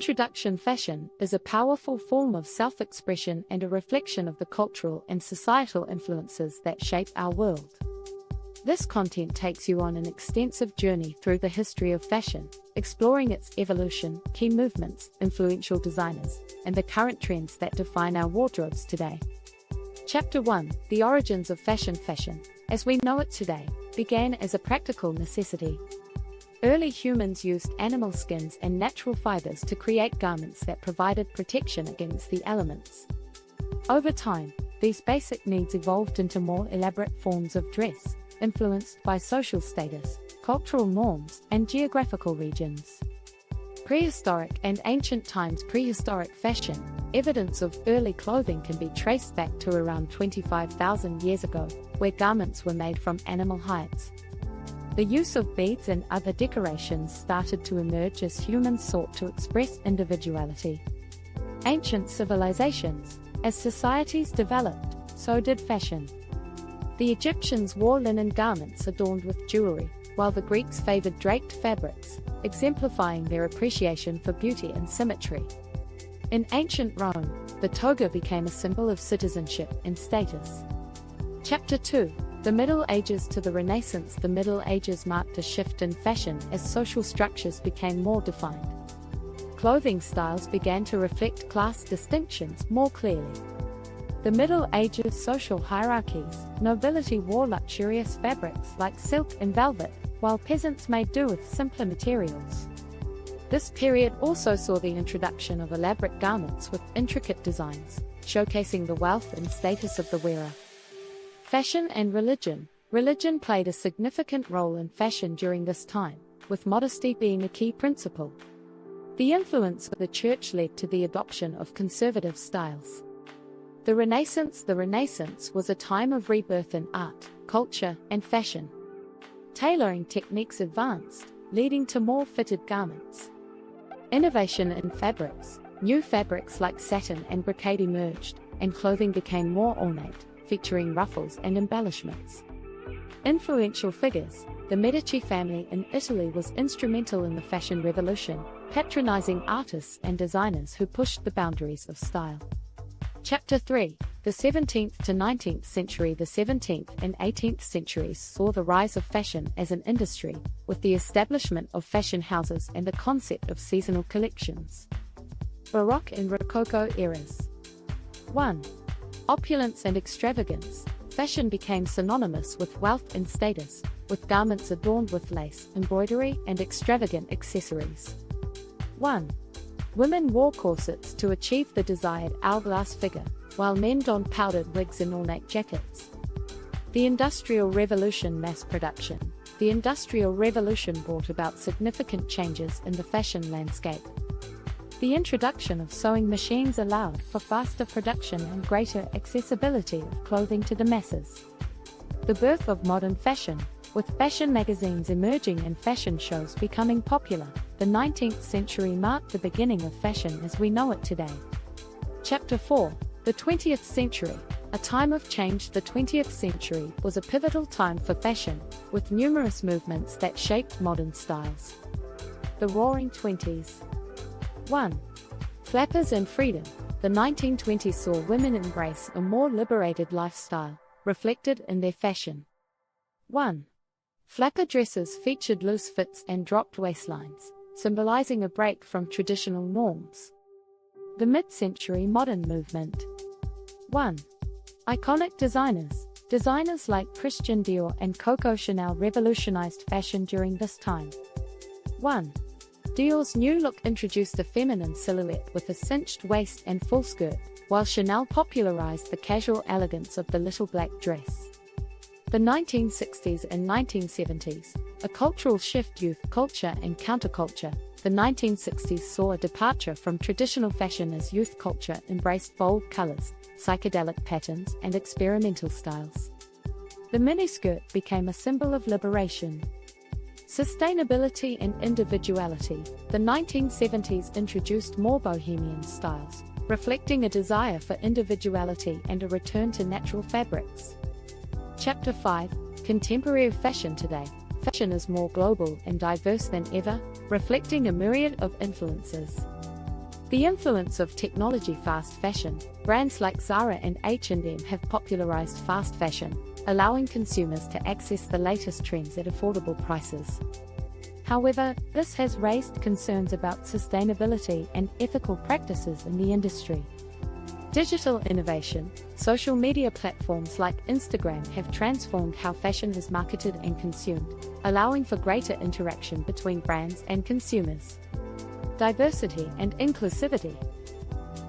Introduction. Fashion is a powerful form of self-expression and a reflection of the cultural and societal influences that shape our world. This content takes you on an extensive journey through the history of fashion, exploring its evolution, key movements, influential designers, and the current trends that define our wardrobes today. Chapter 1: The origins of fashion. Fashion, as we know it today, began as a practical necessity. Early humans used animal skins and natural fibers to create garments that provided protection against the elements. Over time, these basic needs evolved into more elaborate forms of dress, influenced by social status, cultural norms, and geographical regions. Prehistoric and ancient times. Prehistoric fashion. Evidence of early clothing can be traced back to around 25,000 years ago, where garments were made from animal hides. The use of beads and other decorations started to emerge as humans sought to express individuality. Ancient civilizations. As societies developed, so did fashion. The Egyptians wore linen garments adorned with jewelry, while the Greeks favored draped fabrics, exemplifying their appreciation for beauty and symmetry. In ancient Rome, the toga became a symbol of citizenship and status. Chapter 2: The Middle Ages to the Renaissance. The Middle Ages marked a shift in fashion as social structures became more defined. Clothing styles began to reflect class distinctions more clearly. The Middle Ages social hierarchies. Nobility wore luxurious fabrics like silk and velvet, while peasants made do with simpler materials. This period also saw the introduction of elaborate garments with intricate designs, showcasing the wealth and status of the wearer. Fashion and religion. Religion played a significant role in fashion during this time, with modesty being a key principle. The influence of the church led to the adoption of conservative styles. The Renaissance. The Renaissance was a time of rebirth in art, culture, and fashion. Tailoring techniques advanced, leading to more fitted garments. Innovation in fabrics. New fabrics like satin and brocade emerged, and clothing became more ornate, featuring ruffles and embellishments. Influential figures. The Medici family in Italy was instrumental in the fashion revolution, patronizing artists and designers who pushed the boundaries of style. Chapter 3: The 17th to 19th century. The 17th and 18th centuries saw the rise of fashion as an industry, with the establishment of fashion houses and the concept of seasonal collections. Baroque and Rococo eras. 1. Opulence and extravagance. Fashion became synonymous with wealth and status, with garments adorned with lace, embroidery, and extravagant accessories. 1. Women wore corsets to achieve the desired hourglass figure, while men donned powdered wigs and ornate jackets. The Industrial Revolution. Mass production. The Industrial Revolution brought about significant changes in the fashion landscape. The introduction of sewing machines allowed for faster production and greater accessibility of clothing to the masses. The birth of modern fashion. With fashion magazines emerging and fashion shows becoming popular, the 19th century marked the beginning of fashion as we know it today. Chapter 4: The 20th century. A time of change. The 20th century was a pivotal time for fashion, with numerous movements that shaped modern styles. The Roaring Twenties. 1. Flappers and freedom. The 1920s saw women embrace a more liberated lifestyle, reflected in their fashion. 1. Flapper dresses featured loose fits and dropped waistlines, symbolizing a break from traditional norms. The mid-century modern movement. 1. Iconic designers. Designers like Christian Dior and Coco Chanel revolutionized fashion during this time. 1. Dior's new look introduced a feminine silhouette with a cinched waist and full skirt, while Chanel popularized the casual elegance of the little black dress. The 1960s and 1970s, a cultural shift. Youth culture and counterculture. The 1960s saw a departure from traditional fashion as youth culture embraced bold colors, psychedelic patterns, and experimental styles. The miniskirt became a symbol of liberation. Sustainability and individuality. The 1970s introduced more bohemian styles, reflecting a desire for individuality and a return to natural fabrics. Chapter 5: Contemporary fashion today. Fashion is more global and diverse than ever, reflecting a myriad of influences. The influence of technology. Fast fashion. Brands like Zara and H&M have popularized fast fashion, allowing consumers to access the latest trends at affordable prices. However, this has raised concerns about sustainability and ethical practices in the industry. Digital innovation. Social media platforms like Instagram have transformed how fashion is marketed and consumed, allowing for greater interaction between brands and consumers. Diversity and inclusivity.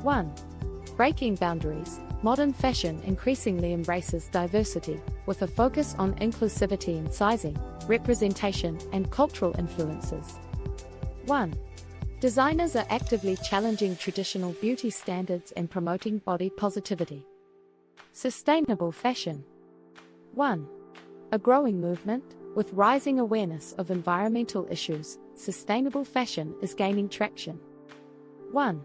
1. Breaking boundaries. Modern fashion increasingly embraces diversity, with a focus on inclusivity in sizing, representation, and cultural influences. 1. Designers are actively challenging traditional beauty standards and promoting body positivity. Sustainable fashion. 1. A growing movement. With rising awareness of environmental issues, sustainable fashion is gaining traction. 1.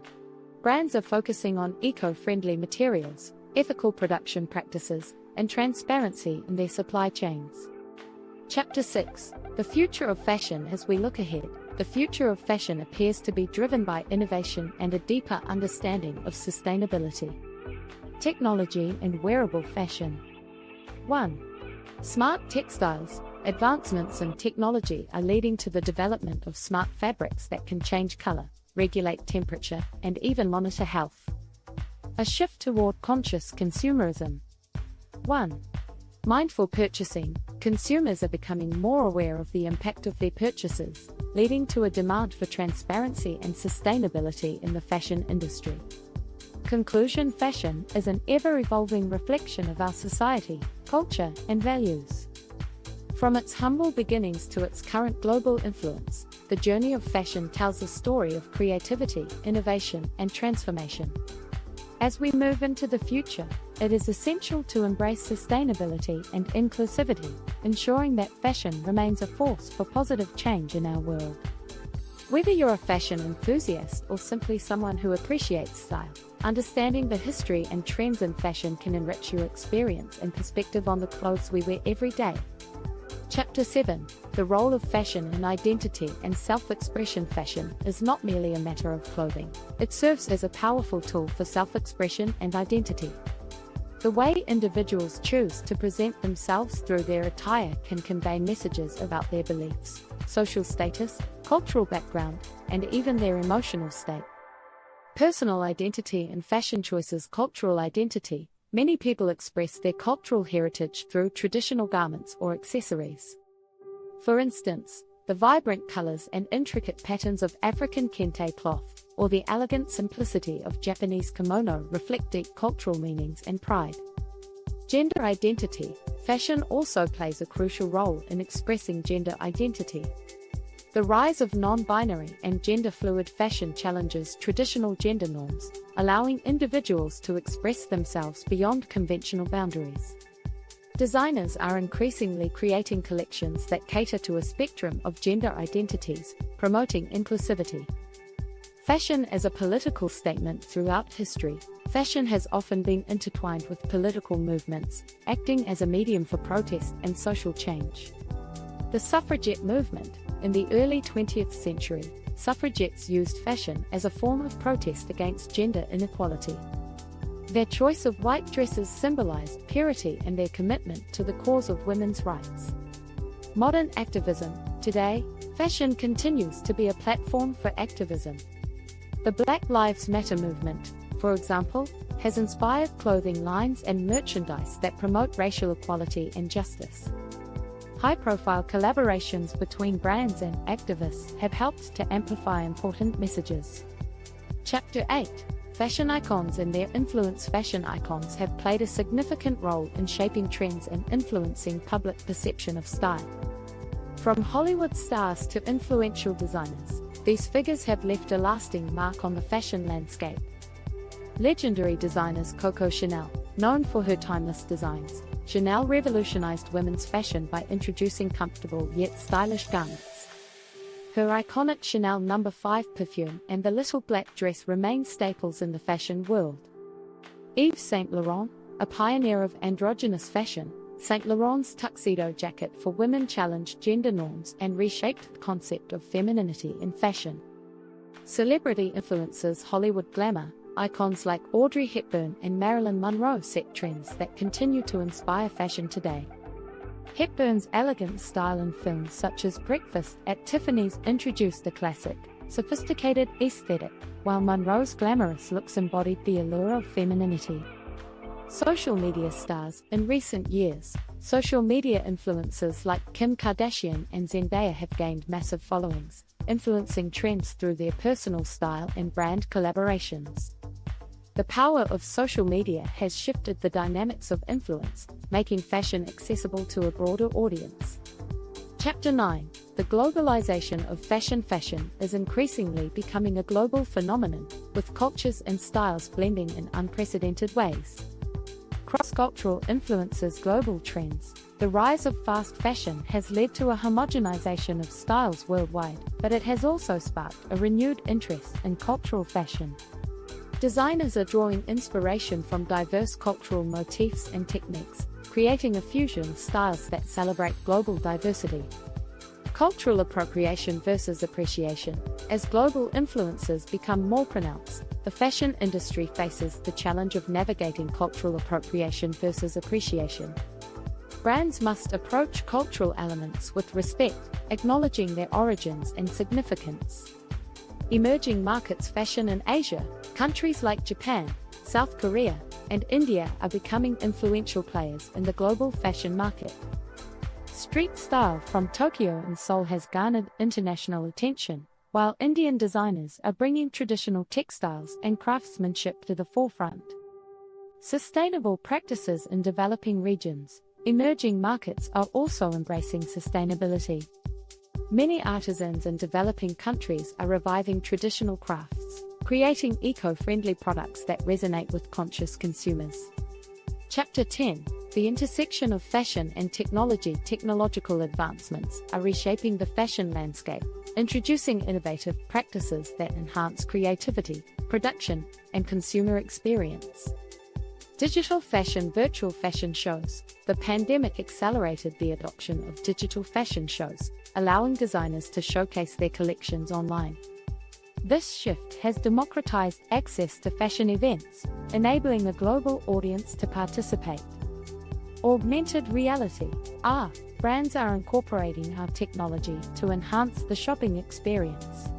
Brands are focusing on eco-friendly materials, ethical production practices, and transparency in their supply chains. Chapter 6. The future of fashion. As we look ahead, the future of fashion appears to be driven by innovation and a deeper understanding of sustainability. Technology and wearable fashion. 1. Smart textiles. Advancements in technology are leading to the development of smart fabrics that can change color, regulate temperature, and even monitor health. A shift toward conscious consumerism. 1. Mindful purchasing. Consumers are becoming more aware of the impact of their purchases, leading to a demand for transparency and sustainability in the fashion industry. Conclusion. Fashion is an ever-evolving reflection of our society, culture, and values. From its humble beginnings to its current global influence, the journey of fashion tells a story of creativity, innovation, and transformation. As we move into the future, it is essential to embrace sustainability and inclusivity, ensuring that fashion remains a force for positive change in our world. Whether you're a fashion enthusiast or simply someone who appreciates style, understanding the history and trends in fashion can enrich your experience and perspective on the clothes we wear every day. Chapter 7. The role of fashion in identity and self-expression. Fashion is not merely a matter of clothing. It serves as a powerful tool for self-expression and identity. The way individuals choose to present themselves through their attire can convey messages about their beliefs, social status, cultural background, and even their emotional state. Personal identity and fashion choices. Cultural identity. Many people express their cultural heritage through traditional garments or accessories. For instance, the vibrant colors and intricate patterns of African kente cloth, or the elegant simplicity of Japanese kimono reflect deep cultural meanings and pride. Gender identity. Fashion also plays a crucial role in expressing gender identity. The rise of non-binary and gender-fluid fashion challenges traditional gender norms, allowing individuals to express themselves beyond conventional boundaries. Designers are increasingly creating collections that cater to a spectrum of gender identities, promoting inclusivity. Fashion as a political statement. Throughout history, fashion has often been intertwined with political movements, acting as a medium for protest and social change. The suffragette movement. In the early 20th century, suffragettes used fashion as a form of protest against gender inequality. Their choice of white dresses symbolized purity and their commitment to the cause of women's rights. Modern activism. Today, fashion continues to be a platform for activism. The Black Lives Matter movement, for example, has inspired clothing lines and merchandise that promote racial equality and justice. High-profile collaborations between brands and activists have helped to amplify important messages. Chapter 8. Fashion icons and their influence. Fashion icons have played a significant role in shaping trends and influencing public perception of style. From Hollywood stars to influential designers, these figures have left a lasting mark on the fashion landscape. Legendary designers. Coco Chanel, known for her timeless designs, Chanel revolutionized women's fashion by introducing comfortable yet stylish garments. Her iconic Chanel No. 5 perfume and the little black dress remain staples in the fashion world. Yves Saint Laurent, a pioneer of androgynous fashion, Saint Laurent's tuxedo jacket for women challenged gender norms and reshaped the concept of femininity in fashion. Celebrity influences Hollywood glamour. Icons like Audrey Hepburn and Marilyn Monroe set trends that continue to inspire fashion today. Hepburn's elegant style in films such as Breakfast at Tiffany's introduced a classic, sophisticated aesthetic, while Monroe's glamorous looks embodied the allure of femininity. Social media stars. In recent years, social media influencers like Kim Kardashian and Zendaya have gained massive followings, influencing trends through their personal style and brand collaborations. The power of social media has shifted the dynamics of influence, making fashion accessible to a broader audience. Chapter 9. The globalization of fashion. Fashion is increasingly becoming a global phenomenon, with cultures and styles blending in unprecedented ways. Cross-cultural influences. Global trends. The rise of fast fashion has led to a homogenization of styles worldwide, but it has also sparked a renewed interest in cultural fashion. Designers are drawing inspiration from diverse cultural motifs and techniques, creating a fusion of styles that celebrate global diversity. Cultural appropriation versus appreciation. As global influences become more pronounced, the fashion industry faces the challenge of navigating cultural appropriation versus appreciation. Brands must approach cultural elements with respect, acknowledging their origins and significance. Emerging markets. Fashion in Asia. Countries like Japan, South Korea, and India are becoming influential players in the global fashion market. Street style from Tokyo and Seoul has garnered international attention, while Indian designers are bringing traditional textiles and craftsmanship to the forefront. Sustainable practices in developing regions. Emerging markets are also embracing sustainability. Many artisans in developing countries are reviving traditional crafts, creating eco-friendly products that resonate with conscious consumers. Chapter 10. The intersection of fashion and technology. Technological advancements are reshaping the fashion landscape, introducing innovative practices that enhance creativity, production, and consumer experience. Digital fashion. Virtual fashion shows. The pandemic accelerated the adoption of digital fashion shows, allowing designers to showcase their collections online. This shift has democratized access to fashion events, enabling a global audience to participate. Augmented reality. Brands are incorporating our technology to enhance the shopping experience.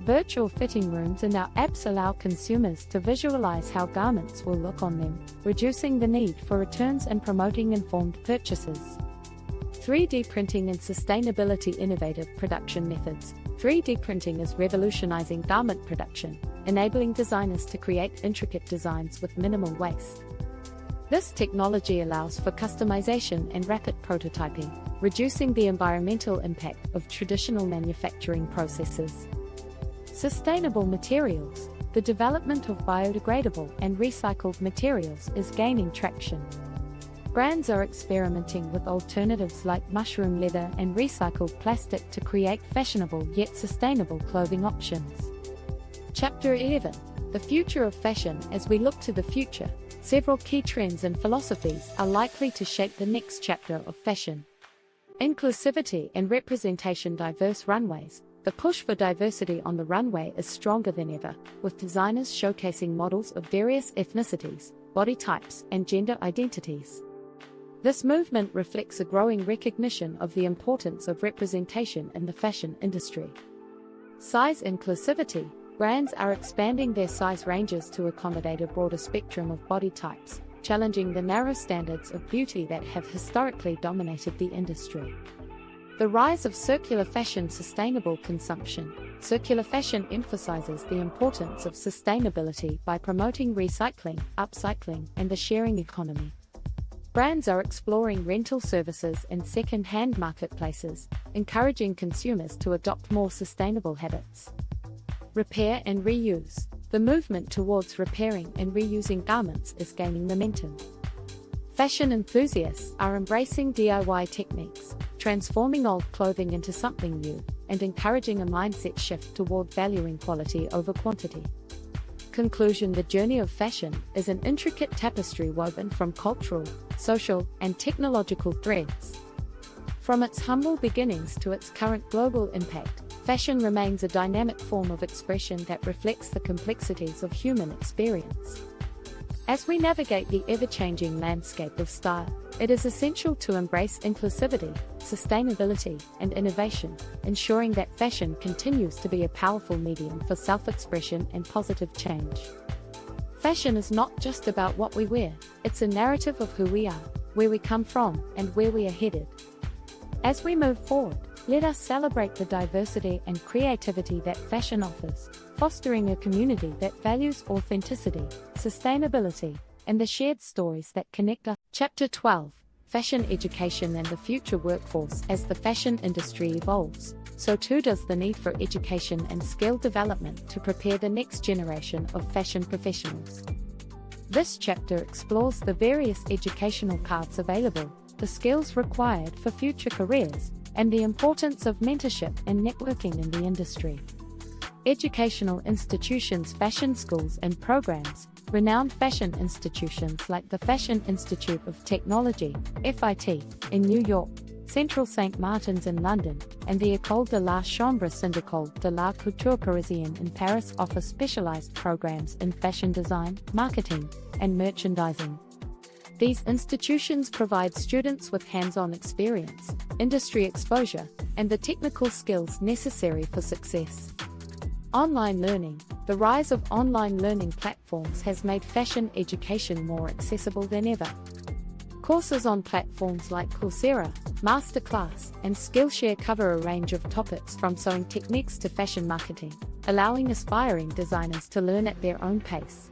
Virtual fitting rooms and our apps allow consumers to visualize how garments will look on them, reducing the need for returns and promoting informed purchases. 3D printing and sustainability. Innovative production methods. 3D printing is revolutionizing garment production, enabling designers to create intricate designs with minimal waste. This technology allows for customization and rapid prototyping, reducing the environmental impact of traditional manufacturing processes. Sustainable materials. The development of biodegradable and recycled materials is gaining traction. Brands are experimenting with alternatives like mushroom leather and recycled plastic to create fashionable yet sustainable clothing options. Chapter 11. The future of fashion. As we look to the future, several key trends and philosophies are likely to shape the next chapter of fashion. Inclusivity and representation. Diverse runways. The push for diversity on the runway is stronger than ever, with designers showcasing models of various ethnicities, body types, and gender identities. This movement reflects a growing recognition of the importance of representation in the fashion industry. Size inclusivity. Brands are expanding their size ranges to accommodate a broader spectrum of body types, challenging the narrow standards of beauty that have historically dominated the industry. The rise of circular fashion. Sustainable consumption. Circular fashion emphasizes the importance of sustainability by promoting recycling, upcycling, and the sharing economy. Brands are exploring rental services and second-hand marketplaces, encouraging consumers to adopt more sustainable habits. Repair and reuse. The movement towards repairing and reusing garments is gaining momentum. Fashion enthusiasts are embracing DIY techniques, transforming old clothing into something new, and encouraging a mindset shift toward valuing quality over quantity. Conclusion. The journey of fashion is an intricate tapestry woven from cultural, social, and technological threads. From its humble beginnings to its current global impact, fashion remains a dynamic form of expression that reflects the complexities of human experience. As we navigate the ever-changing landscape of style, it is essential to embrace inclusivity, sustainability, and innovation, ensuring that fashion continues to be a powerful medium for self-expression and positive change. Fashion is not just about what we wear, it's a narrative of who we are, where we come from, and where we are headed. As we move forward, let us celebrate the diversity and creativity that fashion offers, fostering a community that values authenticity, sustainability, and the shared stories that connect us. Chapter 12: Fashion Education and the Future Workforce. As the fashion industry evolves, so too does the need for education and skill development to prepare the next generation of fashion professionals. This chapter explores the various educational paths available, the skills required for future careers, and the importance of mentorship and networking in the industry. Educational institutions, fashion schools and programs. Renowned fashion institutions like the Fashion Institute of Technology, FIT, in New York, Central St. Martin's in London, and the École de la Chambre Syndicale de la Couture Parisienne in Paris offer specialized programs in fashion design, marketing, and merchandising. These institutions provide students with hands-on experience, industry exposure, and the technical skills necessary for success. Online learning. The rise of online learning platforms has made fashion education more accessible than ever. Courses on platforms like Coursera, Masterclass, and Skillshare cover a range of topics from sewing techniques to fashion marketing, allowing aspiring designers to learn at their own pace.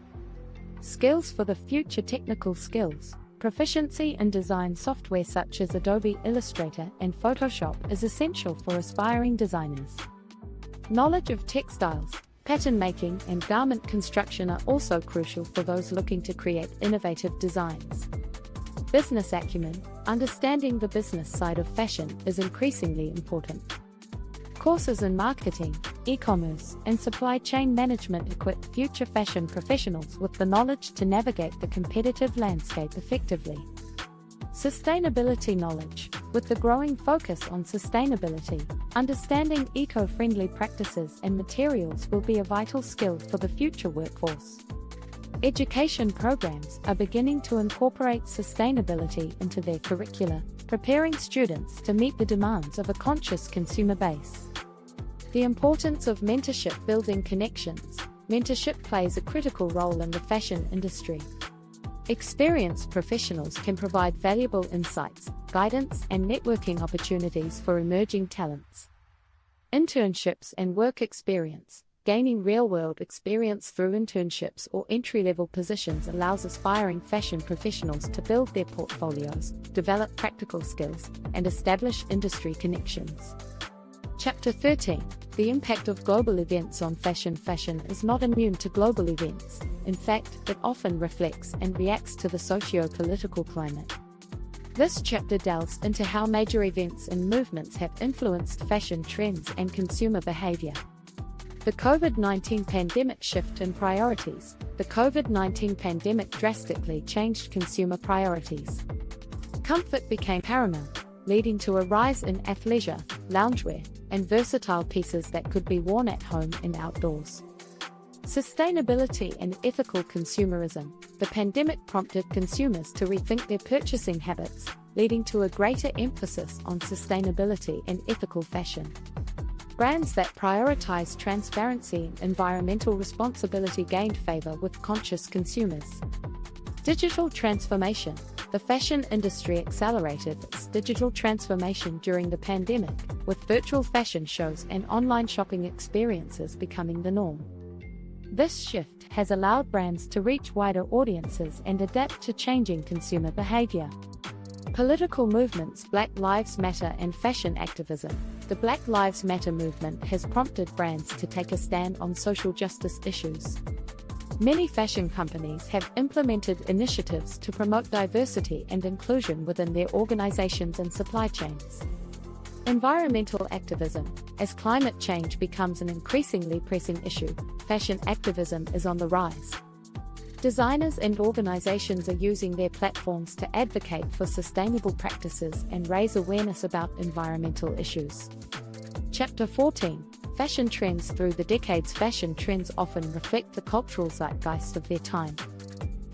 Skills for the future. Technical skills. Proficiency in design software such as Adobe Illustrator and Photoshop is essential for aspiring designers. Knowledge of textiles, pattern making, and garment construction are also crucial for those looking to create innovative designs. Business acumen. Understanding the business side of fashion is increasingly important. Courses in marketing, e-commerce, and supply chain management equip future fashion professionals with the knowledge to navigate the competitive landscape effectively. Sustainability knowledge. With the growing focus on sustainability, understanding eco-friendly practices and materials will be a vital skill for the future workforce. Education programs are beginning to incorporate sustainability into their curricula, preparing students to meet the demands of a conscious consumer base. The importance of mentorship. Building connections. Mentorship plays a critical role in the fashion industry. Experienced professionals can provide valuable insights, guidance, and networking opportunities for emerging talents. Internships and work experience. Gaining real-world experience through internships or entry-level positions allows aspiring fashion professionals to build their portfolios, develop practical skills, and establish industry connections. Chapter 13: The impact of global events on fashion. Fashion is not immune to global events. In fact, it often reflects and reacts to the socio-political climate. This chapter delves into how major events and movements have influenced fashion trends and consumer behavior. The COVID-19 pandemic. Shift in priorities. The COVID-19 pandemic drastically changed consumer priorities. Comfort became paramount, leading to a rise in athleisure, loungewear, and versatile pieces that could be worn at home and outdoors. Sustainability and ethical consumerism. The pandemic prompted consumers to rethink their purchasing habits, leading to a greater emphasis on sustainability and ethical fashion. Brands that prioritize transparency and environmental responsibility gained favor with conscious consumers. Digital transformation. The fashion industry accelerated its digital transformation during the pandemic, with virtual fashion shows and online shopping experiences becoming the norm. This shift has allowed brands to reach wider audiences and adapt to changing consumer behavior. Political movements. Black Lives Matter and fashion activism. The Black Lives Matter movement has prompted brands to take a stand on social justice issues. Many fashion companies have implemented initiatives to promote diversity and inclusion within their organizations and supply chains. Environmental activism. As climate change becomes an increasingly pressing issue, fashion activism is on the rise. Designers and organizations are using their platforms to advocate for sustainable practices and raise awareness about environmental issues. Chapter 14: Fashion trends through the decades. Fashion trends often reflect the cultural zeitgeist of their time.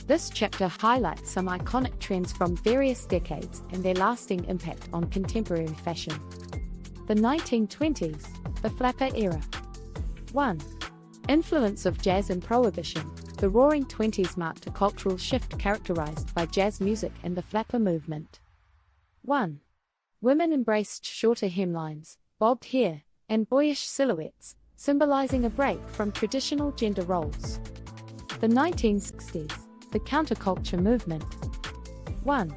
This chapter highlights some iconic trends from various decades and their lasting impact on contemporary fashion. The 1920s, the flapper era. 1. Influence of jazz and prohibition. The Roaring Twenties marked a cultural shift characterized by jazz music and the flapper movement. 1. Women embraced shorter hemlines, bobbed hair, and boyish silhouettes, symbolizing a break from traditional gender roles. The 1960s, the counterculture movement. 1.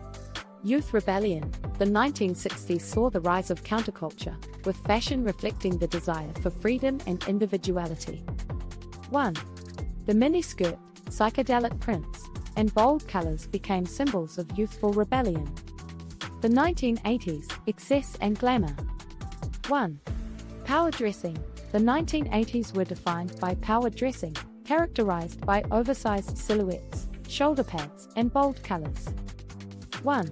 Youth rebellion. The 1960s saw the rise of counterculture, with fashion reflecting the desire for freedom and individuality. 1. The miniskirt, psychedelic prints, and bold colors became symbols of youthful rebellion. The 1980s, excess and glamour. 1. Power dressing. The 1980s were defined by power dressing, characterized by oversized silhouettes, shoulder pads, and bold colors. 1.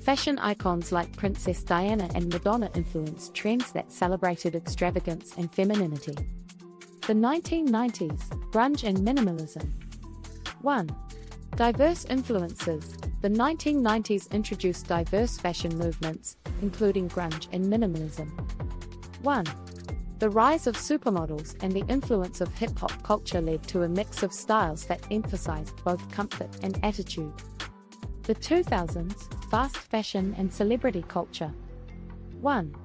Fashion icons like Princess Diana and Madonna influenced trends that celebrated extravagance and femininity. The 1990s, grunge and minimalism. 1. Diverse influences. The 1990s introduced diverse fashion movements, including grunge and minimalism. 1. The rise of supermodels and the influence of hip-hop culture led to a mix of styles that emphasized both comfort and attitude. The 2000s, fast fashion and celebrity culture. 1.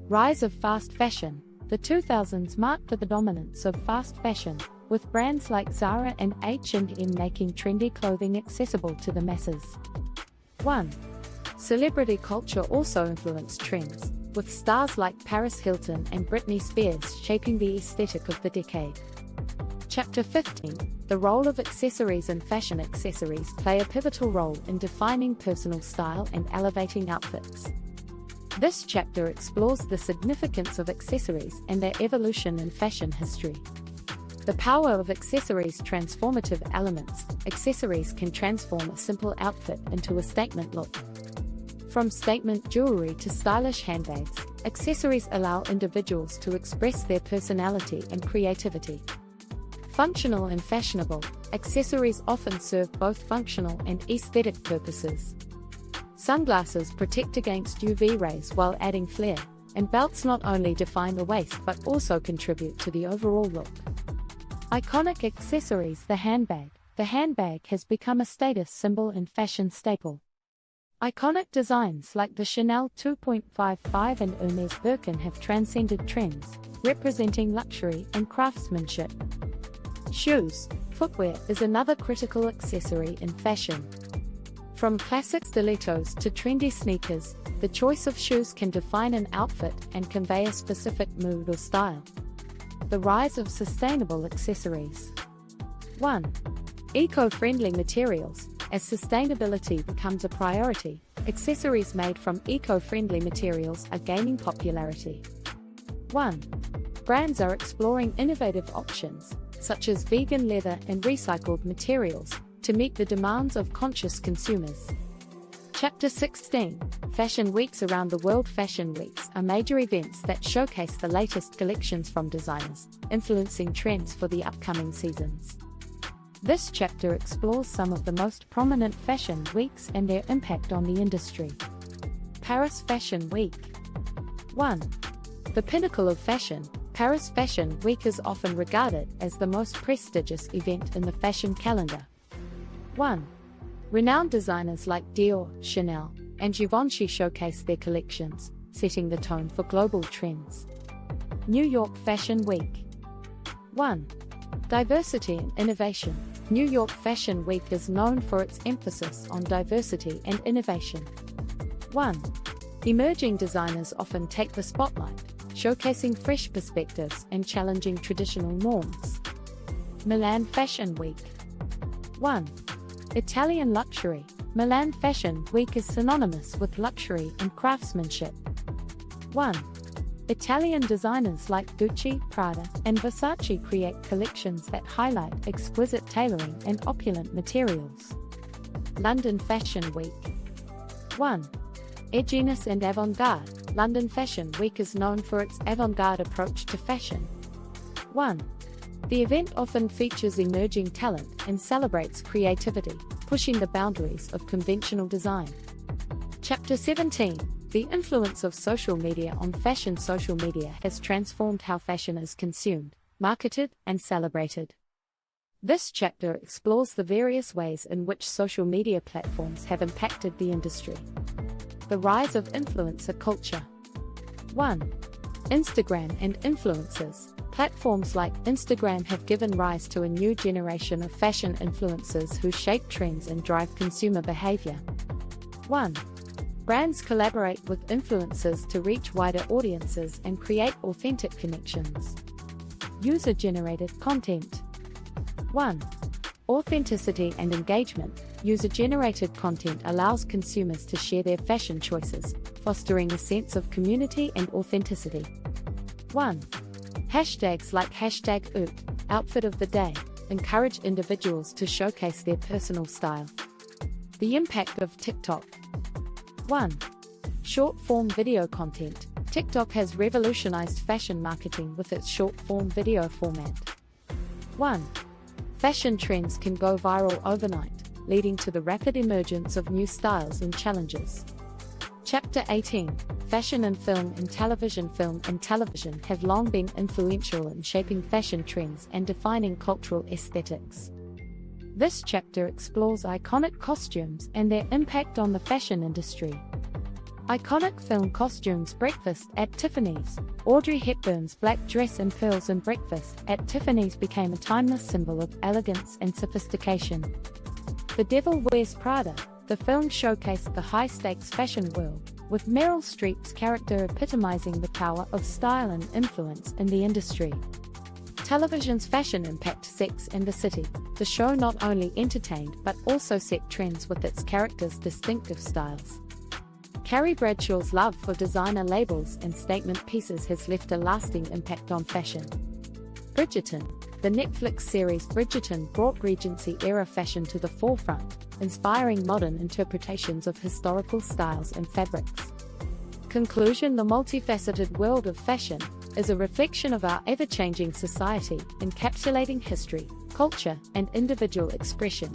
Rise of fast fashion. The 2000s marked the dominance of fast fashion, with brands like Zara and H&M making trendy clothing accessible to the masses. 1. Celebrity culture also influenced trends, with stars like Paris Hilton and Britney Spears shaping the aesthetic of the decade. Chapter 15. The role of accessories in fashion. Accessories play a pivotal role in defining personal style and elevating outfits. This chapter explores the significance of accessories and their evolution in fashion history. The power of accessories. Transformative elements. Accessories can transform a simple outfit into a statement look. From statement jewelry to stylish handbags, accessories allow individuals to express their personality and creativity. Functional and fashionable. Accessories often serve both functional and aesthetic purposes. Sunglasses protect against UV rays while adding flair, and belts not only define the waist but also contribute to the overall look. Iconic accessories. The handbag. The handbag has become a status symbol and fashion staple. Iconic designs like the Chanel 2.55 and Hermes Birkin have transcended trends, representing luxury and craftsmanship. Shoes. Footwear is another critical accessory in fashion. From classic stilettos to trendy sneakers, the choice of shoes can define an outfit and convey a specific mood or style. The rise of sustainable accessories. 1. Eco-friendly materials. As sustainability becomes a priority, accessories made from eco-friendly materials are gaining popularity. 1. Brands are exploring innovative options, such as vegan leather and recycled materials, to meet the demands of conscious consumers. Chapter 16. Fashion Weeks. Around the world, fashion weeks are major events that showcase the latest collections from designers, influencing trends for the upcoming seasons. This chapter explores some of the most prominent fashion weeks and their impact on the industry. Paris Fashion Week. 1. The pinnacle of fashion. Paris Fashion Week is often regarded as the most prestigious event in the fashion calendar. 1. Renowned designers like Dior, Chanel, and Givenchy showcase their collections, setting the tone for global trends. New York Fashion Week. 1. Diversity and innovation. New York Fashion Week is known for its emphasis on diversity and innovation. 1. Emerging designers often take the spotlight, showcasing fresh perspectives and challenging traditional norms. Milan Fashion Week. 1. Italian luxury. Milan Fashion Week is synonymous with luxury and craftsmanship. 1. Italian designers like Gucci, Prada, and Versace create collections that highlight exquisite tailoring and opulent materials. London Fashion Week. 1. Edginess and avant-garde. London Fashion Week is known for its avant-garde approach to fashion. 1. The event often features emerging talent and celebrates creativity, pushing the boundaries of conventional design. Chapter 17. The influence of social media on fashion. Social media has transformed how fashion is consumed, marketed, and celebrated. This chapter explores the various ways in which social media platforms have impacted the industry. The rise of influencer culture. 1. Instagram and influencers. Platforms like Instagram have given rise to a new generation of fashion influencers who shape trends and drive consumer behavior. 1. Brands collaborate with influencers to reach wider audiences and create authentic connections. User-generated content. 1. Authenticity and engagement. User-generated content allows consumers to share their fashion choices, fostering a sense of community and authenticity. 1. Hashtags like #OOT, outfit of the day, encourage individuals to showcase their personal style. The impact of TikTok. 1. Short-form video content. TikTok has revolutionized fashion marketing with its short-form video format. 1. Fashion trends can go viral overnight, leading to the rapid emergence of new styles and challenges. Chapter 18. Fashion and film and television. Film and television have long been influential in shaping fashion trends and defining cultural aesthetics. This chapter explores iconic costumes and their impact on the fashion industry. Iconic film costumes. Breakfast at Tiffany's. Audrey Hepburn's black dress and pearls in Breakfast at Tiffany's became a timeless symbol of elegance and sophistication. The Devil Wears Prada. The film showcased the high-stakes fashion world, with Meryl Streep's character epitomizing the power of style and influence in the industry. Television's fashion impact. Sex and the City. The show not only entertained but also set trends with its characters' distinctive styles. Carrie Bradshaw's love for designer labels and statement pieces has left a lasting impact on fashion. Bridgerton. The Netflix series Bridgerton brought Regency-era fashion to the forefront, inspiring modern interpretations of historical styles and fabrics. Conclusion. The multifaceted world of fashion is a reflection of our ever-changing society, encapsulating history, culture, and individual expression.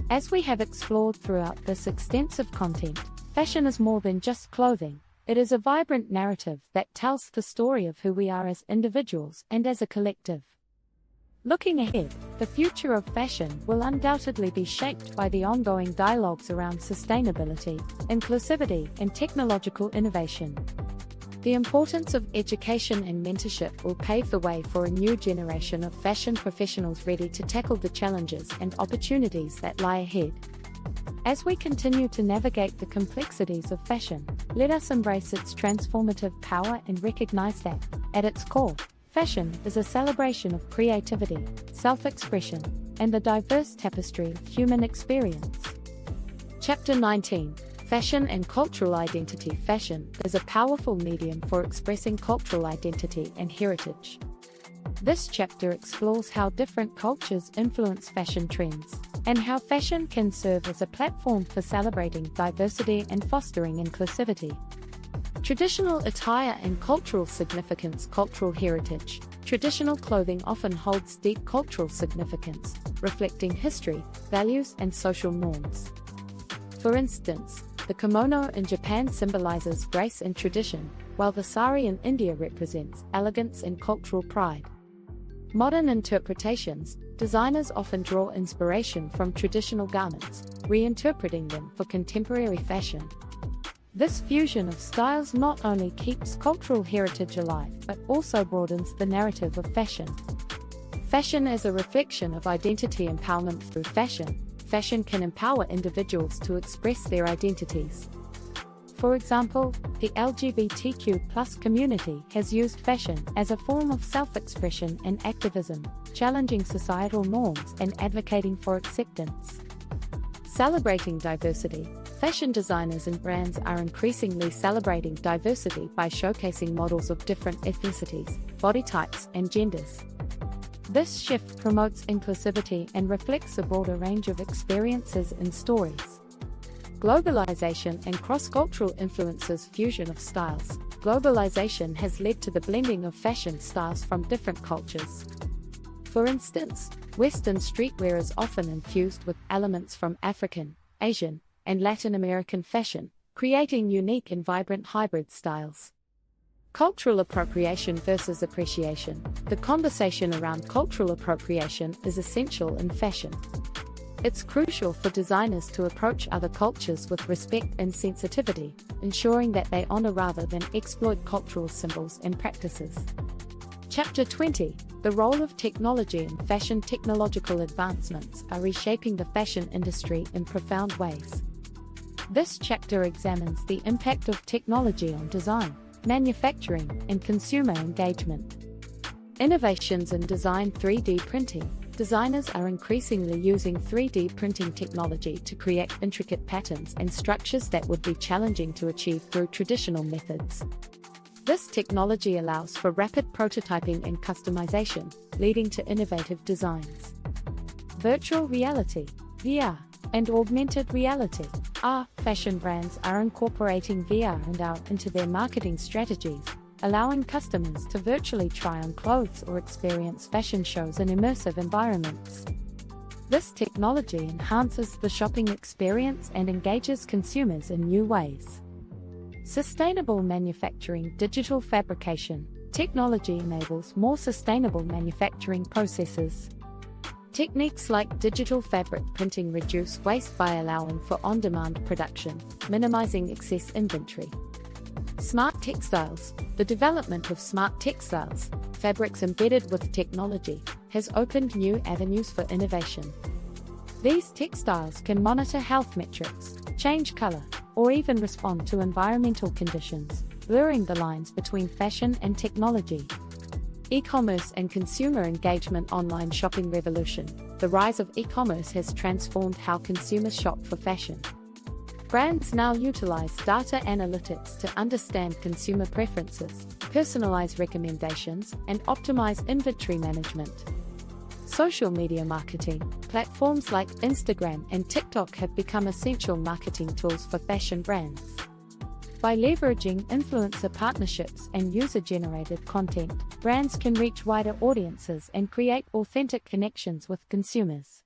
As we have explored throughout this extensive content, fashion is more than just clothing. It is a vibrant narrative that tells the story of who we are as individuals and as a collective. Looking ahead, the future of fashion will undoubtedly be shaped by the ongoing dialogues around sustainability, inclusivity, and technological innovation. The importance of education and mentorship will pave the way for a new generation of fashion professionals ready to tackle the challenges and opportunities that lie ahead. As we continue to navigate the complexities of fashion, let us embrace its transformative power and recognize that, at its core, fashion is a celebration of creativity, self-expression, and the diverse tapestry of human experience. Chapter 19. Fashion and cultural identity. Fashion is a powerful medium for expressing cultural identity and heritage. This chapter explores how different cultures influence fashion trends, and how fashion can serve as a platform for celebrating diversity and fostering inclusivity. Traditional attire and cultural significance. Cultural heritage. Traditional clothing often holds deep cultural significance, reflecting history, values, and social norms. For instance, the kimono in Japan symbolizes grace and tradition, while the sari in India represents elegance and cultural pride. Modern interpretations. Designers often draw inspiration from traditional garments, reinterpreting them for contemporary fashion. This fusion of styles not only keeps cultural heritage alive but also broadens the narrative of fashion. Fashion as a reflection of identity. Empowerment through fashion. Fashion can empower individuals to express their identities. For example, the LGBTQ+ community has used fashion as a form of self-expression and activism, challenging societal norms and advocating for acceptance. Celebrating diversity. Fashion designers and brands are increasingly celebrating diversity by showcasing models of different ethnicities, body types, and genders. This shift promotes inclusivity and reflects a broader range of experiences and stories. Globalization and cross-cultural influences. Fusion of styles. Globalization has led to the blending of fashion styles from different cultures. For instance, Western streetwear is often infused with elements from African, Asian, and Latin American fashion, creating unique and vibrant hybrid styles. Cultural appropriation versus appreciation. The conversation around cultural appropriation is essential in fashion. It's crucial for designers to approach other cultures with respect and sensitivity, ensuring that they honor rather than exploit cultural symbols and practices. Chapter 20. The role of technology in fashion. Technological advancements are reshaping the fashion industry in profound ways. This chapter examines the impact of technology on design, manufacturing, and consumer engagement. Innovations in design. 3D printing. Designers are increasingly using 3D printing technology to create intricate patterns and structures that would be challenging to achieve through traditional methods. This technology allows for rapid prototyping and customization, leading to innovative designs. Virtual reality, VR, and augmented reality, AR. Fashion brands are incorporating VR and AR into their marketing strategies, allowing customers to virtually try on clothes or experience fashion shows in immersive environments. This technology enhances the shopping experience and engages consumers in new ways. Sustainable manufacturing. Digital fabrication. Technology enables more sustainable manufacturing processes. Techniques like digital fabric printing reduce waste by allowing for on-demand production, minimizing excess inventory. Smart textiles. The development of smart textiles, fabrics embedded with technology, has opened new avenues for innovation. These textiles can monitor health metrics, change color, or even respond to environmental conditions, blurring the lines between fashion and technology. E-commerce and consumer engagement. Online shopping revolution. The rise of e-commerce has transformed how consumers shop for fashion. Brands now utilize data analytics to understand consumer preferences, personalize recommendations, and optimize inventory management. Social media marketing. Platforms like Instagram and TikTok have become essential marketing tools for fashion brands. By leveraging influencer partnerships and user-generated content, brands can reach wider audiences and create authentic connections with consumers.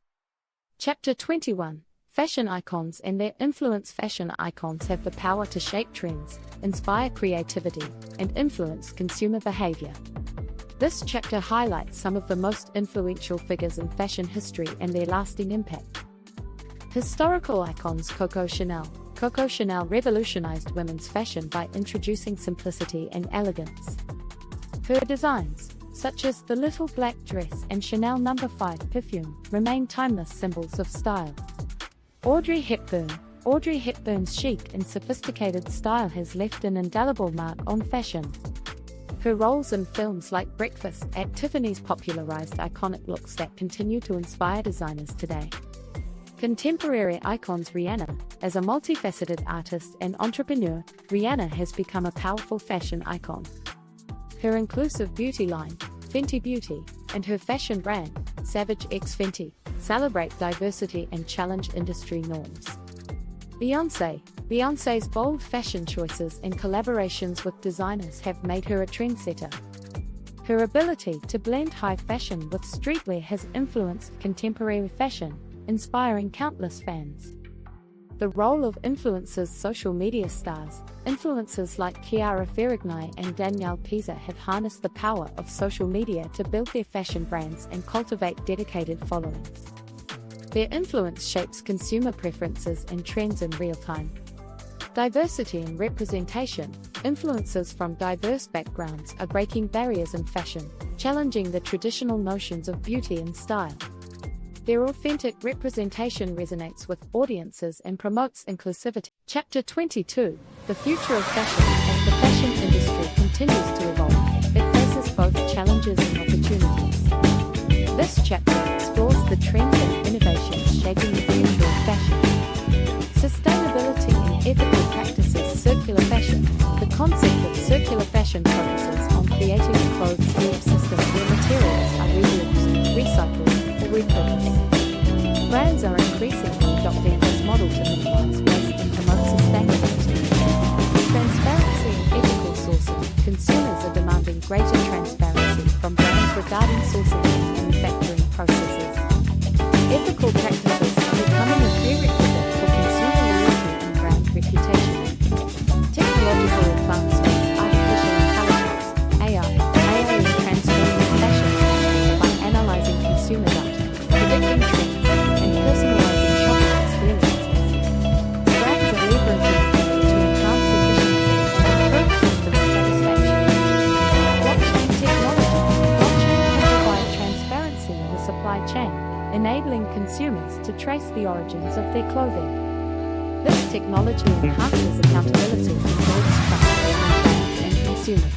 Chapter 21. Fashion icons and their influence. Fashion icons have the power to shape trends, inspire creativity, and influence consumer behavior. This chapter highlights some of the most influential figures in fashion history and their lasting impact. Historical icons. Coco Chanel. Coco Chanel revolutionized women's fashion by introducing simplicity and elegance. Her designs, such as the little black dress and Chanel No. 5 perfume, remain timeless symbols of style. Audrey Hepburn. Audrey Hepburn's chic and sophisticated style has left an indelible mark on fashion. Her roles in films like Breakfast at Tiffany's popularized iconic looks that continue to inspire designers today. Contemporary icons. Rihanna. As a multifaceted artist and entrepreneur, Rihanna has become a powerful fashion icon. Her inclusive beauty line, Fenty Beauty, and her fashion brand, Savage X Fenty, celebrate diversity and challenge industry norms. Beyoncé. Beyoncé's bold fashion choices and collaborations with designers have made her a trendsetter. Her ability to blend high fashion with streetwear has influenced contemporary fashion, inspiring countless fans. The role of influencers. Social media stars. Influencers like Chiara Ferragni and Danielle Pisa have harnessed the power of social media to build their fashion brands and cultivate dedicated followings. Their influence shapes consumer preferences and trends in real time. Diversity and representation. Influencers from diverse backgrounds are breaking barriers in fashion, challenging the traditional notions of beauty and style. Their authentic representation resonates with audiences and promotes inclusivity. Chapter 22. The future of fashion. As the fashion industry continues to evolve, it faces both challenges and opportunities. This chapter explores the trends and innovations shaping the future of fashion. Sustainability and ethical practices. Circular fashion. The concept of circular fashion focuses on creating a closed-loop system where materials are reused, recycled, or repurposed. Brands are increasingly adopting this model to minimize waste and sustainability. Transparency and ethical sourcing. Consumers are demanding greater transparency from brands regarding sourcing and manufacturing processes. Ethical practices are becoming a prerequisite for consumer loyalty and brand reputation. Technological advancements, artificial intelligence, AI is transforming fashion by analyzing consumer data, predicting trends, and personalizing shopping experiences. Brands are leveraging AI to enhance efficiency and improve customer satisfaction. Blockchain technology. Blockchain can provide transparency in the supply chain, enabling consumers to trace the origins of their clothing. This technology enhances accountability and builds trust between brands and consumers.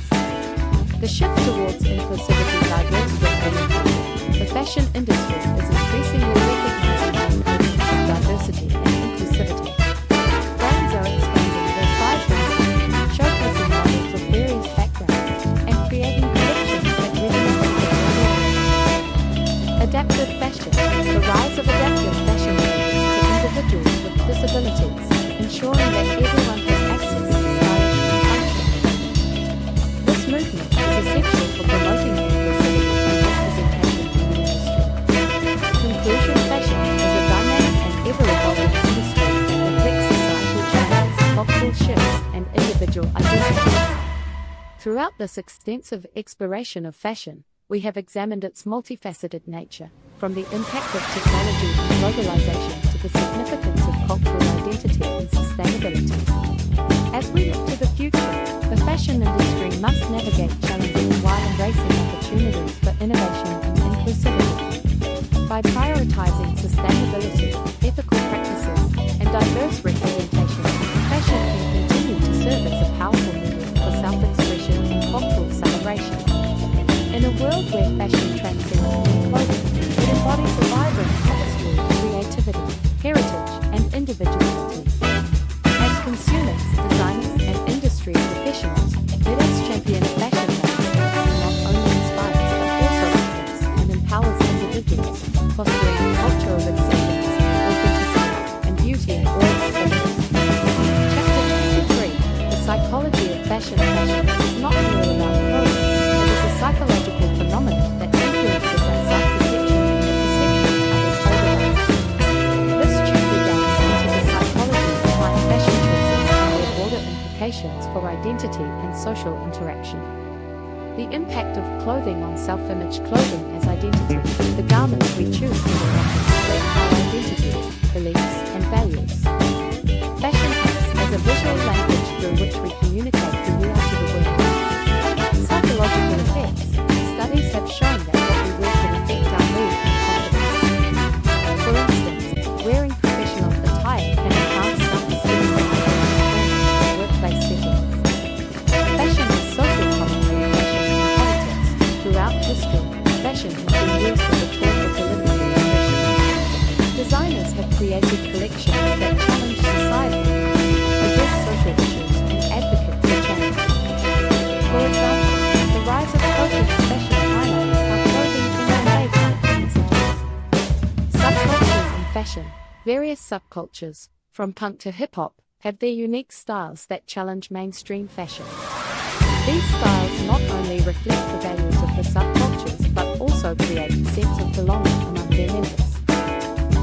The shift towards inclusivity, diverse representation. The fashion industry is increasingly recognizing the importance of diversity and inclusivity. Brands are expanding their size ranges, showcasing models of various backgrounds, and creating collections that resonate with the global audience. Adaptive fashion. The rise of adaptive fashion ranges to individuals with disabilities, ensuring that everyone has access to stylish and function. This movement is essential for promoting inclusivity and representation in the industry. Conclusion. Fashion is a dynamic and ever-evolving industry that reflects societal changes, cultural shifts, and individual identities. Throughout this extensive exploration of fashion, we have examined its multifaceted nature, from the impact of technology and globalization to the significance of cultural identity and sustainability. As we look to the future, the fashion industry must navigate challenges while embracing opportunities for innovation and inclusivity. By prioritizing sustainability, ethical practices, and diverse representation, fashion can continue to serve as a powerful medium for self-expression and cultural celebration. In a world where fashion transcends mere clothing, it embodies a vibrant tapestry of creativity, heritage, and individuality. As consumers, designers, and industry professionals, let us champion a fashion that not only inspires but also uplifts and empowers individuals, fostering a culture of acceptance, authenticity, and beauty in all its forms. Chapter 23: The psychology of fashion. Fashion is not merely about clothing. It is a psychological phenomenon that influences our self-perception and the perceptions others hold of us. This chapter delves into the psychology behind fashion choices and their broader implications for identity and social interaction. The impact of clothing on self-image. Clothing as identity. The garments we choose will often reflect our identity, beliefs, and values. Fashion acts as a visual language through which we communicate who we are to the world. Psychological effects. Studies have shown that what we wear can affect our mood and confidence. For instance, wearing professional attire can enhance self-esteem in workplace settings. Fashion is social commentary. Fashion in politics. Throughout history, fashion has been used as a tool for political expression. Designers have created collections that challenge society, address social issues, and advocate for change. For example, the rise of cultural fashion highlights how clothing can convey powerful messages. Subcultures in fashion. Various subcultures, from punk to hip-hop, have their unique styles that challenge mainstream fashion. These styles not only reflect the values of the subcultures but also create a sense of belonging among their members.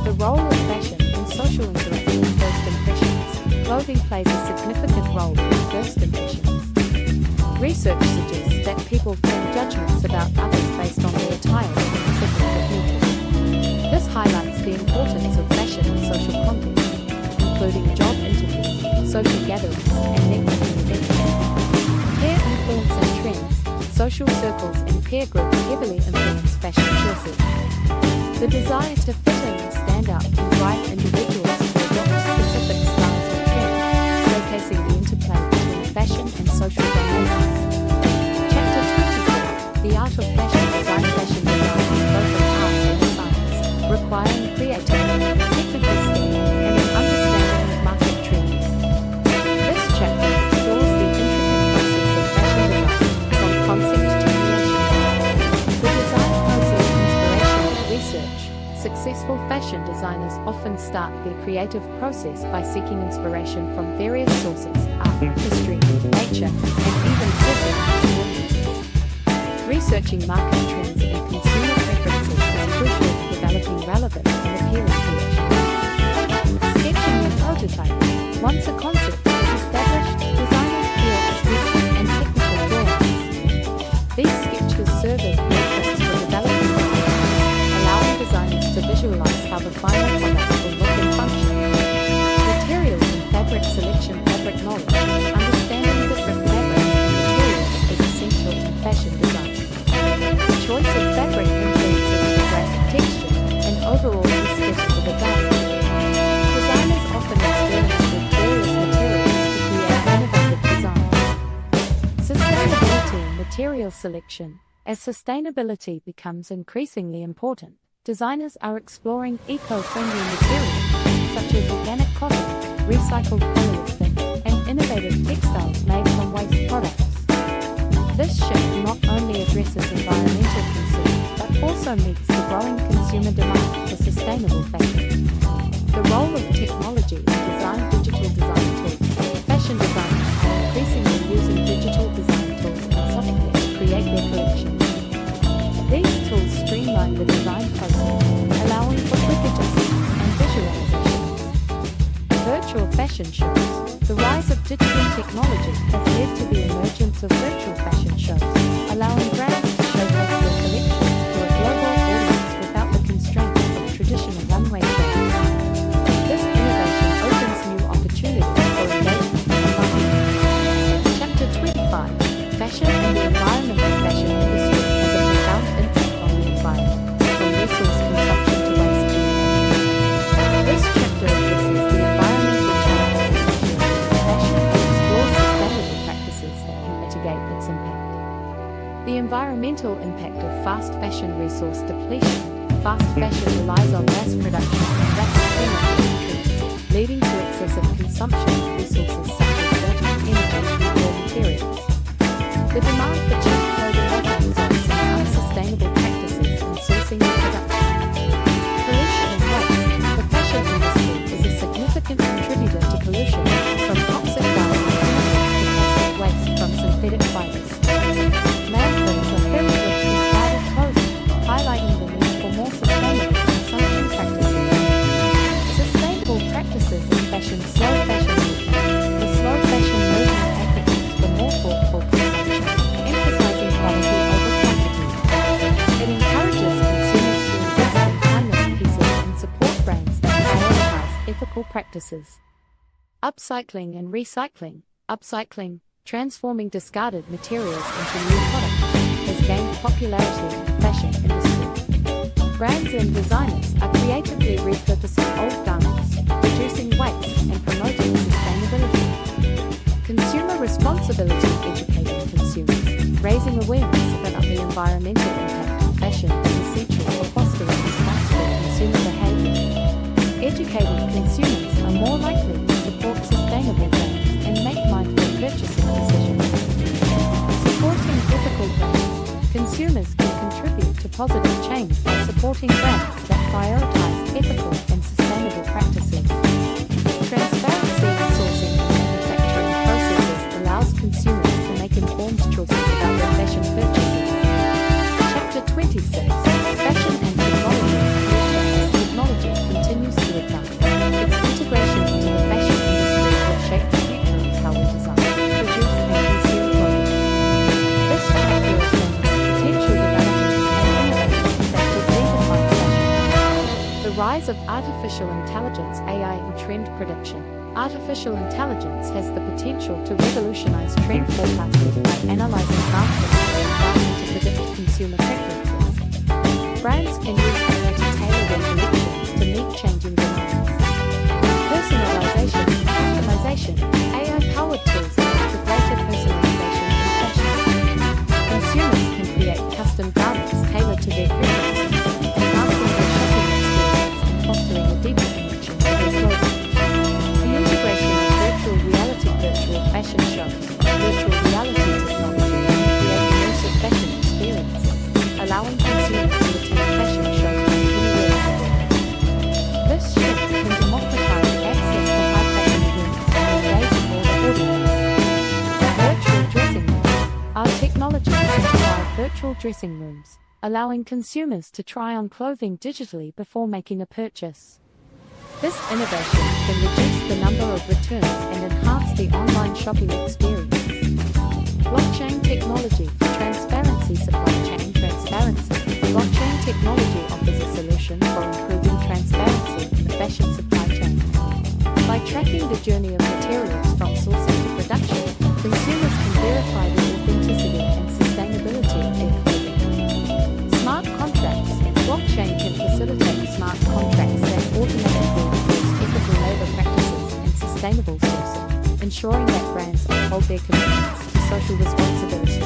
The role of fashion in social interaction. First impressions. Clothing plays a significant role in first impressions. Research suggests that people form judgments about others based on their attire within seconds of meeting. This highlights the importance of fashion in social contexts, including job interviews, social gatherings, and networking events. Peer influence and trends. Social circles and peer groups heavily influence fashion choices. The desire to fit in and stand out can drive individuals to adopt specific styles and trends, showcasing the interplay between fashion and social dynamics. Chapter 24: The Art of Fashion Design. Fashion design is both an art and a science, requiring creativity, technical skill, and an understanding of market trends. This chapter explores the intricate process of fashion design, from concept to creation. The design process, inspiration, research, success Successful fashion designers often start their creative process by seeking inspiration from various sources: art, history, nature, and even personal experiences. Researching market trends and consumer preferences is crucial in developing relevant and appealing collections. Sketching and prototyping. Once a concept is established, designers create sketches and technical drawings. These sketches serve as blueprints for developing products, allowing designers to visualize how the final product will look and function. Materials and fabric selection. Fabric knowledge. Understanding different fabrics and materials is essential in fashion design. The choice of fabric influences the graphic texture and overall aesthetic of a garment. Designers often experiment with various materials to create innovative designs. Sustainability and material selection. As sustainability becomes increasingly important, designers are exploring eco-friendly materials such as organic cotton, recycled polyester, and innovative textiles made from waste products. This shift not only addresses environmental concerns but also meets the growing consumer demand for sustainable fashion. The role of technology in design. Digital design tools. Fashion designers are increasingly using digital design tools and software to create their collections. These tools streamline the design process, allowing for quick adjustments and visualizations. Virtual fashion shows. The rise of digital technology has led to the emergence of virtual fashion shows, allowing brands to showcase their collections to a global audience without the constraints of traditional runway shows. This innovation opens new opportunities for engagement and marketing. Chapter 25: Fashion and the environment. The fashion industry has a profound impact on the environment, from resource consumption to waste generation. This chapter addresses the environmental challenges associated with fashion and explores sustainable practices that can mitigate its impact. The environmental impact of fast fashion. Resource depletion. Fast fashion relies on mass production and rapid turnover trends, leading to excessive consumption of resources such as water, energy, and raw materials. The demand for cheap clothing often results in unsustainable practices in sourcing and production. Pollution and waste. The fashion industry is a significant contributor to pollution, from toxic dye and chemicals to plastic waste from synthetic fibers. Landfills are filled with discarded clothing, highlighting the need for more sustainable consumption practices. Sustainable practices in fashion. Slow fashion movement. The slow fashion movement advocates for more thoughtful consumption, emphasizing quality over quantity. It encourages consumers to invest in timeless pieces and support brands that prioritize ethical practices. Upcycling and recycling. Upcycling, transforming discarded materials into new products, has gained popularity in the fashion industry. Brands and designers are creatively repurposing old garments, reducing waste, and promoting sustainability. Consumer responsibility. Educating consumers. Raising awareness about the environmental impact of fashion is essential for fostering responsible consumer behavior. Educated consumers are more likely to support sustainable brands and make mindful purchasing decisions. Supporting ethical brands. Consumers can contribute to positive change by supporting brands that prioritize ethical and sustainable practices. Transparency in sourcing and manufacturing processes allows consumers to make informed choices about their fashion purchases. Chapter 26: Fashion and Technology. As technology continues to advance, its integration into the fashion industry will shape the future of how we design, produce, and consume clothing. This chapter examines potential developments and innovations that could redefine fashion. The rise of artificial intelligence. AI and trend prediction. Artificial intelligence has the potential to revolutionize trend forecasting by analyzing vast amounts of data to predict consumer preferences. Brands can use AI to tailor their collections to meet changing demands. Personalization and customization. AI-powered tools allow for greater personalization in fashion. Consumers can create custom garments tailored to their preferences, enhancing their shopping experience and fostering a deeper connection to their clothing. The integration of virtual reality. Virtual fashion shows. Virtual reality technology can create immersive fashion experiences, allowing consumers to attend fashion shows dressing rooms, allowing consumers to try on clothing digitally before making a purchase. This innovation can reduce the number of returns and enhance the online shopping experience. Blockchain technology for transparency. Supply chain transparency. Blockchain technology offers a solution for improving transparency in the fashion supply chain. By tracking the journey of materials from sourcing to production, consumers can verify the authenticity and sustainability of their clothing. Smart contracts. Blockchain can facilitate smart contracts that automatically enforce ethical labor practices and sustainable sourcing, ensuring that brands uphold their commitments to social responsibility.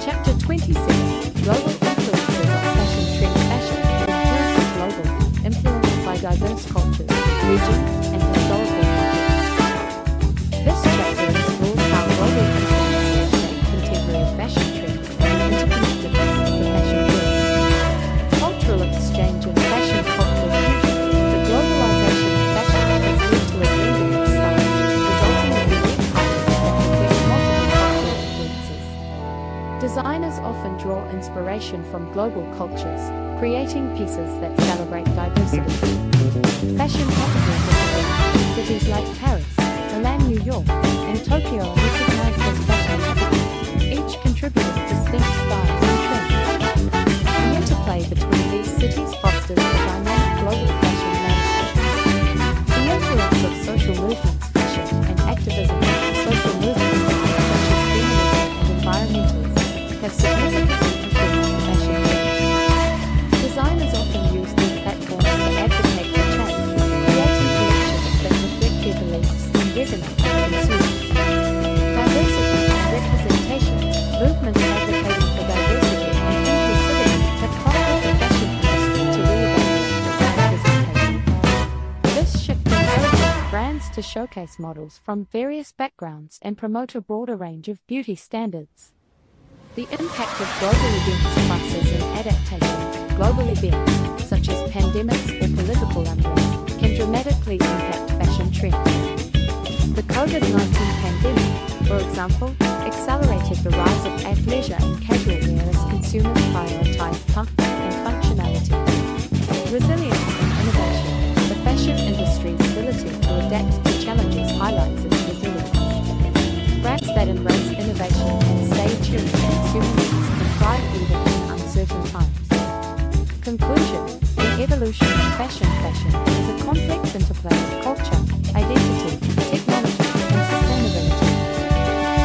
Chapter 27. Global influences on fashion trends. Fashion and influence global, influenced by diverse cultures, regions, and historical contexts. This chapter explores how global influences shape contemporary fashion trends and the interconnectedness of the fashion world. Cultural exchange and fashion. Cultural fusion. The globalization of fashion has led to a blending of styles, resulting in unique items that reflect multiple cultural influences. Designers often draw inspiration from global cultures, creating pieces that celebrate diversity. Fashion capitals of the world. Cities like Paris, Milan, New York, and Tokyo are recognized as fashion capitals, each contributing distinct styles and trends. The interplay between these cities fosters a dynamic global fashion landscape. The influence of social movements. Fashion and activism. Social movements such as feminism and environmentalism have significantly influenced fashion trends. Designers often use these platforms to advocate for change, creating collections that reflect their beliefs and resonate with consumers. Diversity and representation. Movements advocating for diversity and inclusivity have prompted the fashion industry to reevaluate representation. This shift encourages brands to showcase models from various backgrounds and promote a broader range of beauty standards. The impact of global events. Crisis and adaptation. Global events, such as pandemics or political unrest, can dramatically impact fashion trends. The COVID-19 pandemic, for example, accelerated the rise of athleisure and casual wear as consumers prioritized comfort and functionality. Resilience and innovation. The fashion industry's ability to adapt to challenges highlights its resilience. Brands that embrace innovation and stay tuned to consumer needs can thrive even in uncertain times. Conclusion. The evolution of fashion. Fashion is a complex interplay of culture, identity, technology, and sustainability.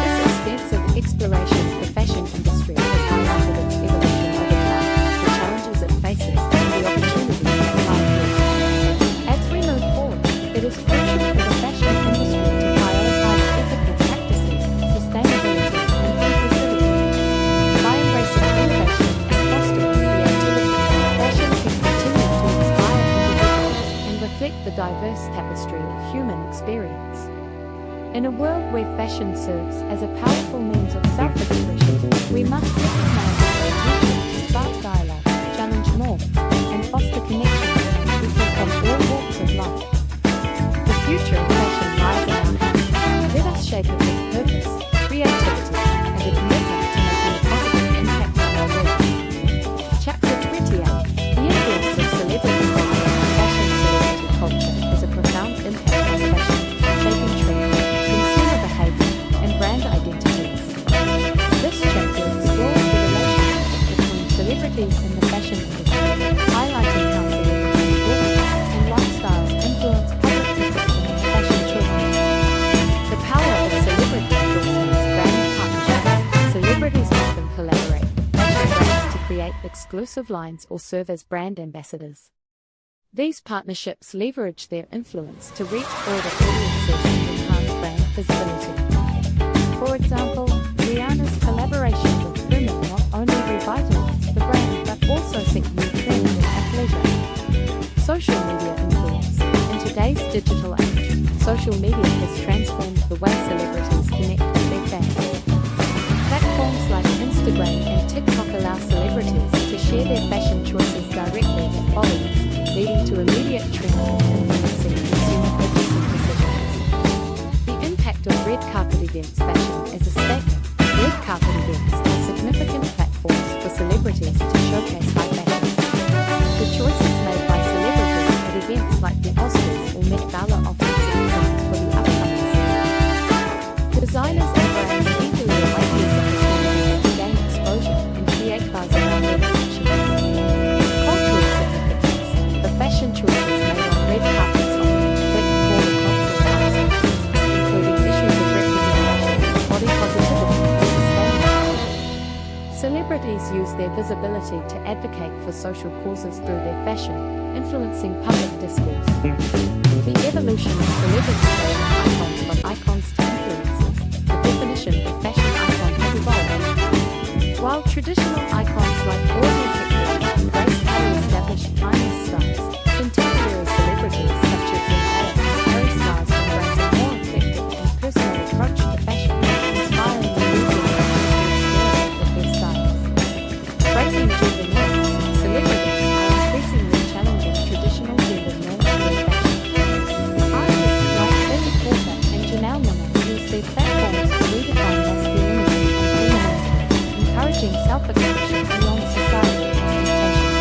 This extensive exploration of the fashion industry has highlighted its evolution over time, the challenges it faces, and the opportunities that lie ahead. As we move forward, it is crucial for the fashion industry to prioritize ethical practices, sustainability, and inclusivity. By embracing innovation and fostering creativity, fashion can continue to inspire individuals and reflect the diverse tapestry of human experience. In a world where fashion serves as a powerful means of self-expression, we must recognize its potential to spark dialogue, challenge norms, and foster connections among people from all walks of life. The future of fashion lies in our hands. Let us shape it with purpose, creativity, and a commitment to making a positive impact on our world. Chapter 28. The influence of celebrity culture. Fashion. Celebrity culture has a profound impact on fashion, shaping trends, consumer behavior, and brand identities. This chapter explores the relationship between celebrities and the fashion industry, highlighting how celebrity endorsements and lifestyles influence public perception and fashion choices. The power of celebrity endorsements. Brand partnerships. Celebrities often collaborate with fashion brands to create exclusive lines or serve as brand ambassadors. These partnerships leverage their influence to reach broader audiences and enhance brand visibility. For example, Rihanna's collaboration with Puma not only revitalized the brand but also set new trends in athleisure. Social media influence. In today's digital age, social media has transformed the way celebrities connect with their fans. Platforms like Instagram and TikTok allow celebrities to share their fashion choices directly with followers, leading to immediate trends and influencing consumer purchasing decisions. The impact of red carpet events. Fashion as a statement. Red carpet events are significant platforms for celebrities to showcase high fashion. The choices made by celebrities at events like the Oscars or Met Gala often set trends for the upcoming season. Designers and brands eagerly await these opportunities to gain exposure and create buzz around their collections. Cultural significance. The fashion choices made on red carpets often reflect broader cultural conversations, including issues of representation, body positivity, and sustainability. Celebrities use their visibility to advocate for social causes through their fashion, influencing public discourse. The evolution of celebrity fashion icons from icons to influencers. The definition of fashion icon has evolved. While traditional icons like Audrey Hepburn embrace highly established timeless styles, contemporary celebrities such as Harry Styles embrace a more eclectic and personal approach to fashion, inspiring the new generation to experiment with their styles. Breaking gender norms. Celebrities are increasingly challenging traditional gender norms through fashion. Artists like Billy Porter and Janelle Monáe use their platforms to redefine masculinity and femininity, encouraging self-expression beyond societal expectations.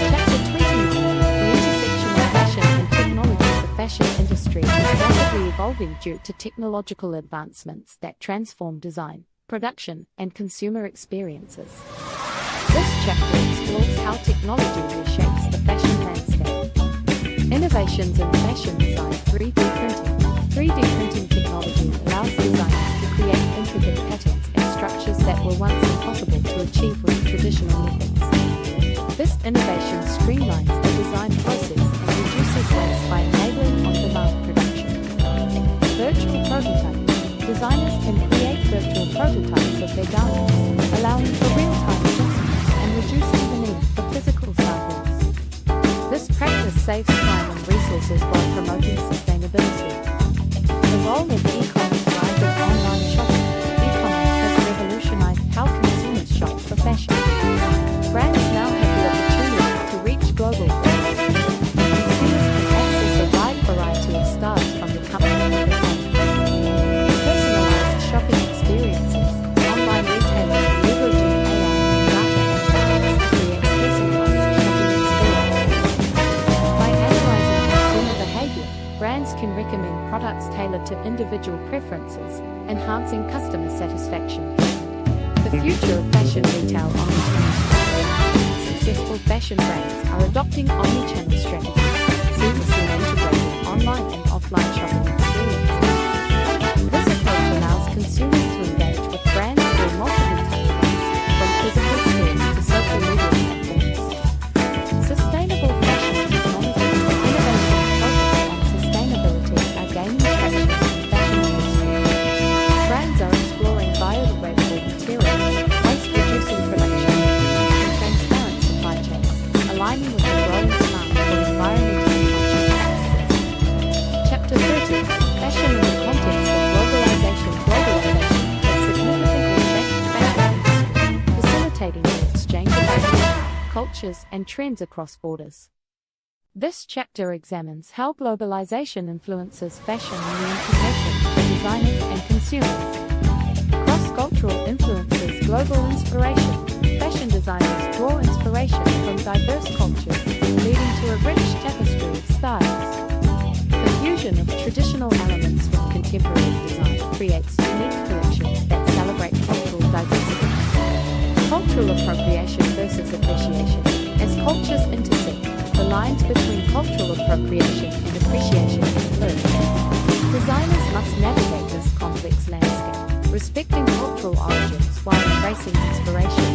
Chapter 29. The intersection of fashion and technology. The fashion industry is rapidly evolving due to technological advancements that transform design, production, and consumer experiences. This chapter explores how technology reshapes the fashion landscape. Innovations in fashion design. 3D printing. 3D printing technology allows designers to create intricate patterns and structures that were once impossible to achieve with traditional methods. This innovation streamlines the design process and reduces waste by enabling on-demand production. Virtual prototyping. Designers can create virtual prototypes of their garments, allowing for real-time adjustments and reducing the need for physical samples. This practice saves time and resources while promoting sustainability. The role of e-commerce. Rise of online shopping. E-commerce has revolutionized how consumers shop for fashion. Brands now have the opportunity to reach global audiences, and consumers can access a wide variety of styles from the company of their own. Personalized shopping experiences. Online retailers are leveraging AI and data analytics to create personalized shopping experiences. By analyzing consumer behavior, brands can recommend products tailored to individual preferences, enhancing customer satisfaction. The future of fashion retail. Omnichannel strategies. Successful fashion brands are adopting omnichannel strategies, seamlessly integrating online and offline shopping experiences. This approach allows consumers to engage with brands through multiple touchpoints, from physical stores to social media platforms. Sustainable fashion technology. Innovations focused on sustainability are gaining traction in the fashion industry. Brands are exploring biodegradable materials, waste-reducing production methods, and transparent supply chains, aligning with the growing demand for environmentally conscious practices. Chapter 30. Fashion in the context of globalization. Globalization has significantly shaped the fashion industry, facilitating the exchange of ideas, cultures, and trends across borders. This chapter examines how globalization influences fashion and the implications for designers and consumers. Cross-cultural influences. Global inspiration. Fashion designers draw inspiration from diverse cultures, leading to a rich tapestry of styles. The fusion of traditional elements with contemporary design creates unique collections that celebrate cultural diversity. Cultural appropriation versus appreciation. As cultures intersect, the lines between cultural appropriation and appreciation blur. Designers must navigate this complex landscape, respecting cultural origins while embracing inspiration.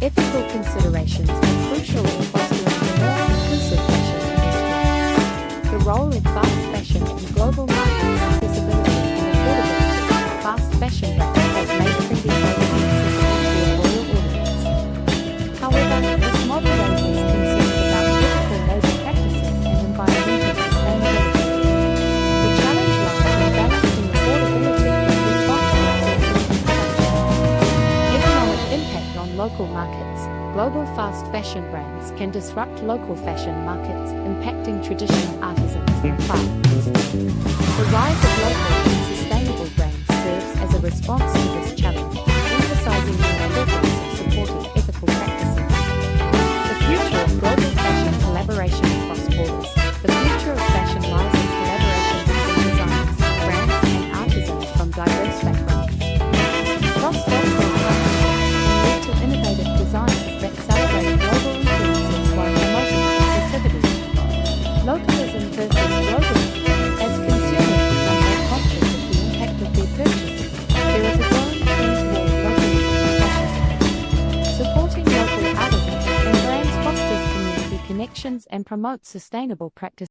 Ethical considerations are crucial in fostering a more inclusive fashion industry. The role of fast fashion in global markets. Accessibility and affordability. Fast fashion brands have made trendy clothing accessible to a broader audience. However, this model raises concerns about ethical labor practices and environmental sustainability. The challenge lies in balancing affordability with responsible sourcing and production. Economic impact on local markets. Global fast fashion brands can disrupt local fashion markets, impacting traditional artisans and crafts. The rise of local and sustainable brands serves as a response to this challenge, emphasizing the importance of supporting Localism versus globalism. As consumers become more conscious of the impact of their purchases, there is a growing trend toward localism. Supporting local artisans and brands fosters community connections and promotes sustainable practices.